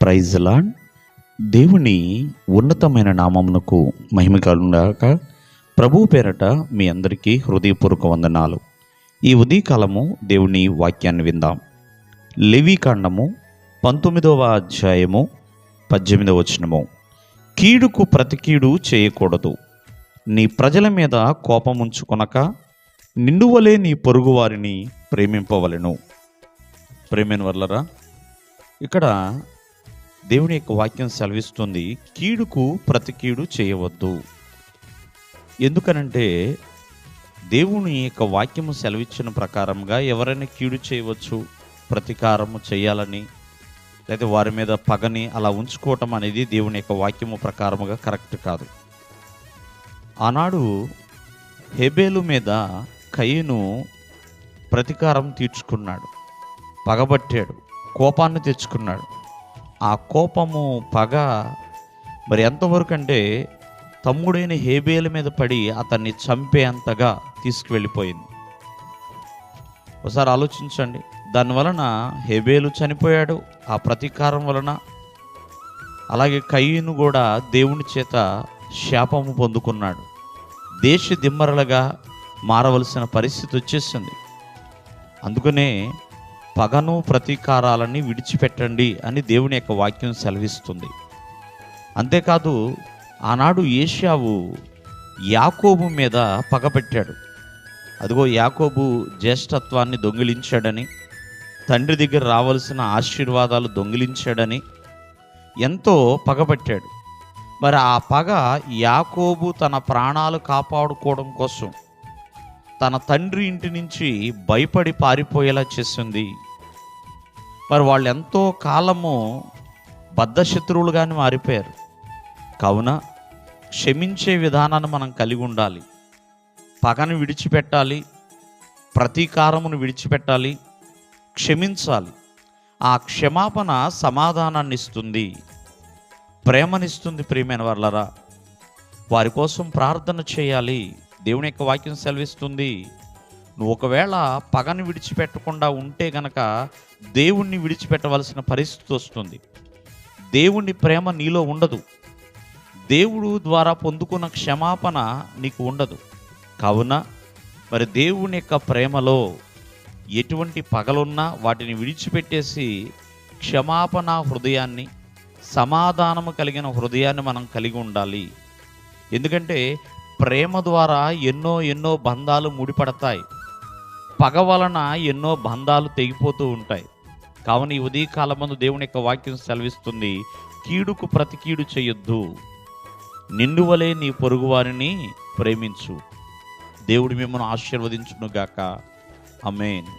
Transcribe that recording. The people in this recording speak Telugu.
Praise lord. దేవుని ఉన్నతమైన నామమునకు మహిమ కలుగుగాక. ప్రభువు పేరట మీ అందరికీ హృదయపూర్వక వందనాలు. ఈ ఉదయకాలము దేవుని వాక్యాన్ని విందాం. లేవీకాండము 19వ అధ్యాయము 18వ వచనము. కీడుకు ప్రతి కీడు చేయకూడదు, నీ ప్రజల మీద కోపముంచుకొనక నిన్నువలే నీ పొరుగు వారిని ప్రేమింపవలెను. ప్రేమైన వర్లరా, ఇక్కడ దేవుని యొక్క వాక్యం సెలవిస్తుంది, కీడుకు ప్రతి కీడు చేయవద్దు. ఎందుకనంటే దేవుని యొక్క వాక్యము సెలవిచ్చిన ప్రకారంగా ఎవరైనా కీడు చేయవచ్చు, ప్రతీకారము చేయాలని లేదా వారి మీద పగని అలా ఉంచుకోవటం అనేది దేవుని యొక్క వాక్యము ప్రకారముగా కరెక్ట్ కాదు. ఆనాడు హేబేలు మీద కయీను ప్రతీకారం తీర్చుకున్నాడు, పగబట్టాడు, కోపాన్ని తెచ్చుకున్నాడు. ఆ కోపము పగ మరి ఎంతవరకు అంటే తమ్ముడైన హేబేలు మీద పడి అతన్ని చంపేంతగా తీసుకువెళ్ళిపోయింది. ఒకసారి ఆలోచించండి. దానివలన హేబేలు చనిపోయాడు ఆ ప్రతీకారం వలన. అలాగే కయీను కూడా దేవుని చేత శాపము పొందుకున్నాడు. దేశ దిమ్మరలుగా మారవలసిన పరిస్థితి వచ్చేసింది. అందుకనే పగను ప్రతీకారాలని విడిచిపెట్టండి అని దేవుని యొక్క వాక్యం సెలవిస్తుంది. అంతేకాదు, ఆనాడు ఏశావు యాకోబు మీద పగపెట్టాడు. అదిగో యాకోబు జ్యేష్ఠత్వాన్ని దొంగిలించాడని, తండ్రి దగ్గర రావాల్సిన ఆశీర్వాదాలు దొంగిలించాడని ఎంతో పగబట్టాడు. మరి ఆ పగ యాకోబు తన ప్రాణాలు కాపాడుకోవడం కోసం తన తండ్రి ఇంటి నుంచి భయపడి పారిపోయేలా చేసింది. మరి వాళ్ళు ఎంతో కాలము బద్ధశత్రువులుగానే మారిపోయారు. కావున క్షమించే విధానాన్ని మనం కలిగి ఉండాలి. పగను విడిచిపెట్టాలి, ప్రతీకారమును విడిచిపెట్టాలి, క్షమించాలి. ఆ క్షమాపణ సమాధానాన్ని ఇస్తుంది, ప్రేమనిస్తుంది. ప్రియమైన వాళ్ళరా, వారి కోసం ప్రార్థన చేయాలి. దేవుని యొక్క వాక్యం సెలవిస్తుంది, నువ్వు ఒకవేళ పగను విడిచిపెట్టకుండా ఉంటే గనక దేవుణ్ణి విడిచిపెట్టవలసిన పరిస్థితి వస్తుంది. దేవుని ప్రేమ నీలో ఉండదు, దేవుడు ద్వారా పొందుకున్న క్షమాపణ నీకు ఉండదు. కావున మరి దేవుని యొక్క ప్రేమలో ఎటువంటి పగలున్నా వాటిని విడిచిపెట్టేసి క్షమాపణ హృదయాన్ని, సమాధానము కలిగిన హృదయాన్ని మనం కలిగి ఉండాలి. ఎందుకంటే ప్రేమ ద్వారా ఎన్నో బంధాలు ముడిపడతాయి, పగ వలన ఎన్నో బంధాలు తెగిపోతూ ఉంటాయి. కావున ఈ ఉదయకాలమందు దేవుని యొక్క వాక్యం సెలవిస్తుంది, కీడుకు ప్రతి కీడు చేయొద్దు, నిన్ను వలె నీ పొరుగు వారిని ప్రేమించు. దేవుడు మిమ్మల్ని ఆశీర్వదించును గాక. ఆమేన్.